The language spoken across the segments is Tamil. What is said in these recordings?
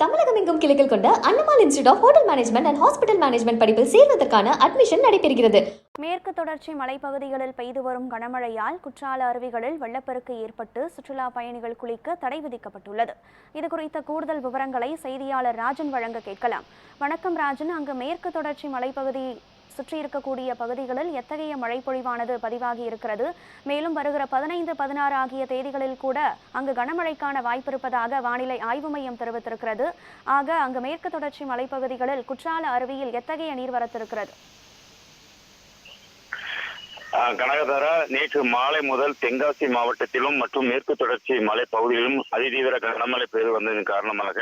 தமிழகம் எங்கும் கிளைகள் கொண்ட Annamal institute of hotel management and hospital management படிப்பில் சேர்வதற்கான அட்மிஷன் நடைபெறுகிறது. மேற்கு தொடர்ச்சி மலைப்பகுதிகளில் பெய்து வரும் கனமழையால் குற்றால அருவிகளில் வெள்ளப்பெருக்கு ஏற்பட்டு சுற்றுலா பயணிகள் குளிக்க தடை விதிக்கப்பட்டுள்ளது. இதுகுறித்த கூடுதல் விவரங்களை செய்தியாளர் ராஜன் வழங்க கேட்கலாம். வணக்கம் ராஜன், அங்கு மேற்கு தொடர்ச்சி மலைப்பகுதி சுற்றி இருக்கக்கூடிய பகுதிகளில் எத்தகைய மழை பொழிவானது பதிவாகி இருக்கிறது? மேலும் வருகிற 15, 16 ஆகிய தேதிகளில் கூட அங்கு கனமழைக்கான வாய்ப்பு இருப்பதாக வானிலை ஆய்வு மையம் தெரிவித்திருக்கிறது. ஆக அங்கு மேற்கு தொடர்ச்சி மலைப்பகுதிகளில் குற்றால அருவியில் எத்தகைய நீர்வரத்து இருக்கிறது? கனகதாரா, நேற்று மாலை முதல் தென்காசி மாவட்டத்திலும் மற்றும் மேற்கு தொடர்ச்சி மலை பகுதிகளிலும் அதிதீவிர கனமழை பெய்து வந்ததன் காரணமாக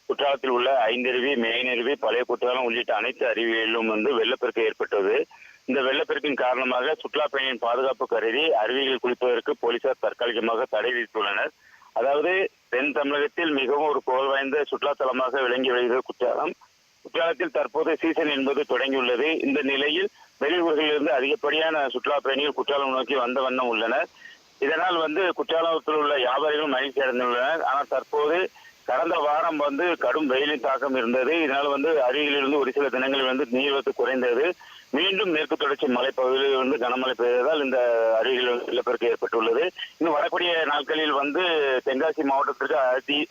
குற்றாலத்தில் உள்ள ஐந்தருவி, மெயினருவி, பழைய குற்றாலம் உள்ளிட்ட அனைத்து அருவிகளிலும் வெள்ளப்பெருக்கு ஏற்பட்டது. இந்த வெள்ளப்பெருக்கின் காரணமாக சுற்றுலா பயணியின் பாதுகாப்பு கருதி அருவிகளில் குளிப்பதற்கு போலீசார் தற்காலிகமாக தடை விதித்துள்ளனர். அதாவது தென் தமிழகத்தில் மிகவும் ஒரு புகழ் வாய்ந்த சுற்றுலா தலமாக விளங்கி வருகிறது குற்றாலம். குற்றாலத்தில் தற்போது சீசன் என்பது தொடங்கியுள்ளது. இந்த நிலையில் வெளியூர்களிலிருந்து அதிகப்படியான சுற்றுலா பயணிகள் குற்றாலம் நோக்கி வந்த வண்ணம் உள்ளனர். இதனால் குற்றாலத்தில் உள்ள வியாபாரிகள் மகிழ்ச்சி அடைந்துள்ளனர். ஆனால் தற்போது கடந்த வாரம் கடும் வெயிலின் தாக்கம் இருந்தது. இதனால் அருவியிலிருந்து ஒரு சில தினங்களில் நீர்வரத்து குறைந்தது. மீண்டும் மேற்கு தொடர்ச்சி மலைப்பகுதியில் கனமழை பெய்ததால் இந்த அருவியில் வெள்ளப்பெருக்கு ஏற்பட்டுள்ளது. இன்னும் வரக்கூடிய நாட்களில் தென்காசி மாவட்டத்திற்கு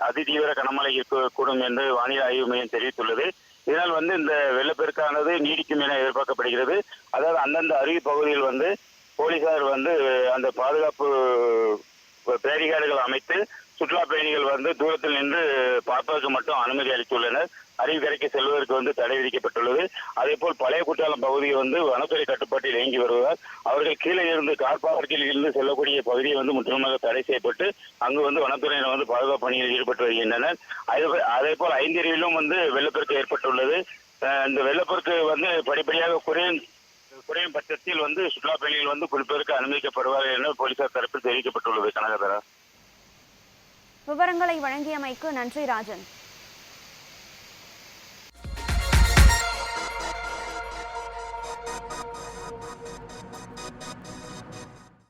அதிதீவிர கனமழை இருக்கக்கூடும் என்று வானிலை ஆய்வு மையம் தெரிவித்துள்ளது. இதனால் இந்த வெள்ளப்பெருக்கானது நீடிக்கும் என எதிர்பார்க்கப்படுகிறது. அதாவது அந்தந்த அருவி பகுதியில் போலீசார் அந்த பாதுகாப்பு பேரிகார்டுகள் அமைத்து சுற்றுலா பயணிகள் தூரத்தில் நின்று பார்ப்பதற்கு மட்டும் அனுமதி அளித்துள்ளனர். அருவிக்கரைக்கு செல்வதற்கு தடை விதிக்கப்பட்டுள்ளது. அதே போல் பழைய குற்றாலம் பகுதி வனத்துறை கட்டுப்பாட்டில் இயங்கி வருவதால் அவர்கள் கீழே இருந்து கார் பார்க்கில் இருந்து செல்லக்கூடிய பகுதியை முற்றிலுமாக தடை செய்யப்பட்டு அங்கு வனத்துறையினர் பாதுகாப்பு பணியில் ஈடுபட்டு வருகின்றனர். அதே போல் ஐந்தருவியிலும் வெள்ளப்பெருக்கு ஏற்பட்டுள்ளது. இந்த வெள்ளப்பெருக்கு படிப்படியாக குறையும் பட்சத்தில் சுற்றுலா பயணிகள் குளிப்பதற்கு அனுமதிக்கப்படுவார்கள் என போலீசார் தரப்பில் தெரிவிக்கப்பட்டுள்ளது. கனகதாரா, விவரங்களை வழங்கியமைக்கு நன்றி ராஜன்.